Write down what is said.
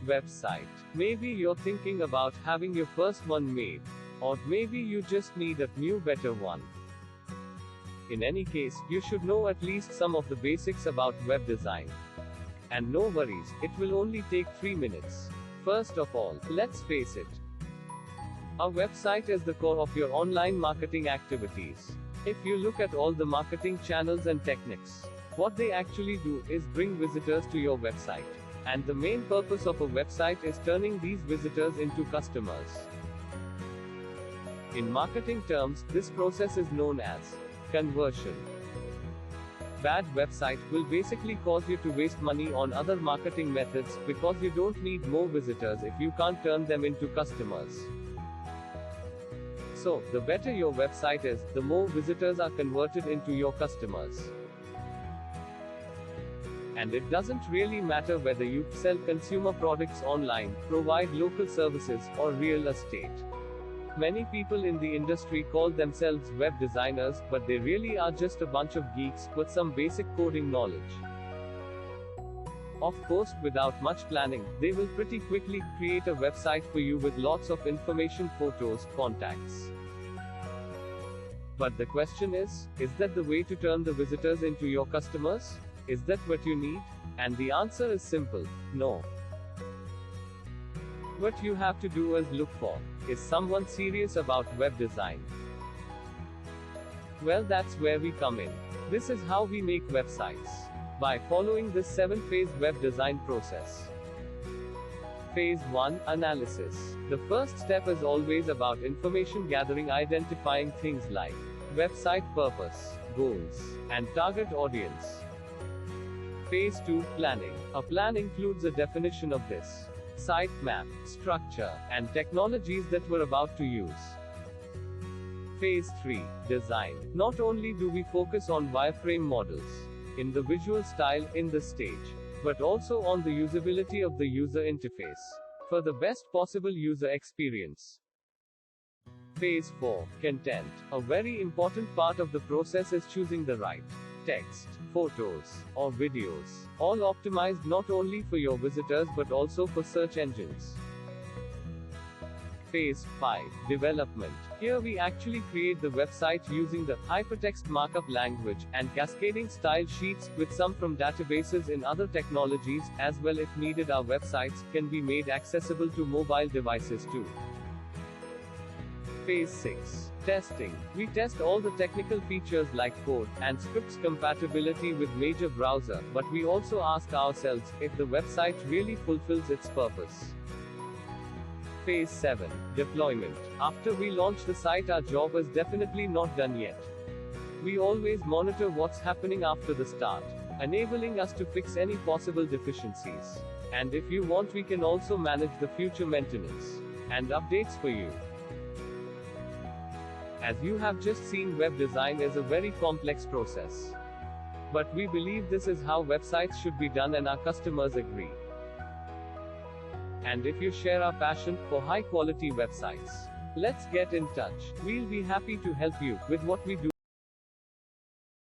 Website. Maybe you're thinking about having your first one made. Or maybe you just need a new better one. In any case, you should know at least some of the basics about web design. And no worries, it will only take 3 minutes. First of all, let's face it. A website is the core of your online marketing activities. If you look at all the marketing channels and techniques, what they actually do is bring visitors to your website. And the main purpose of a website is turning these visitors into customers. In marketing terms, this process is known as conversion. Bad website will basically cause you to waste money on other marketing methods, because you don't need more visitors if you can't turn them into customers. So, the better your website is, the more visitors are converted into your customers. And it doesn't really matter whether you sell consumer products online, provide local services, or real estate. Many people in the industry call themselves web designers, but they really are just a bunch of geeks with some basic coding knowledge. Of course, without much planning, they will pretty quickly create a website for you with lots of information, photos, contacts. But the question is that the way to turn the visitors into your customers? Is that what you need? And the answer is simple: no. What you have to do is look for is someone serious about web design. Well, that's where we come in. This is how we make websites. By following this 7-phase web design process. Phase 1, Analysis. The first step is always about information gathering, identifying things like website purpose, goals, and target audience. Phase 2, Planning. A plan includes a definition of this sitemap, structure, and technologies that we're about to use. Phase 3, Design. Not only do we focus on wireframe models, in the visual style, in the stage, but also on the usability of the user interface, for the best possible user experience. Phase 4, Content. A very important part of the process is choosing the right text, photos, or videos, all optimized not only for your visitors but also for search engines. Phase 5, Development. Here we actually create the website using the hypertext markup language and cascading style sheets, with some from databases in other technologies, as well. If needed, our websites can be made accessible to mobile devices too. Phase 6, Testing. We test all the technical features like code and scripts compatibility with major browser, but we also ask ourselves if the website really fulfills its purpose. Phase 7, Deployment. After we launch the site, our job is definitely not done yet. We always monitor what's happening after the start, enabling us to fix any possible deficiencies. And if you want, we can also manage the future maintenance and updates for you. As you have just seen, web design is a very complex process. But we believe this is how websites should be done, and our customers agree. And if you share our passion for high-quality websites, let's get in touch. We'll be happy to help you with what we do.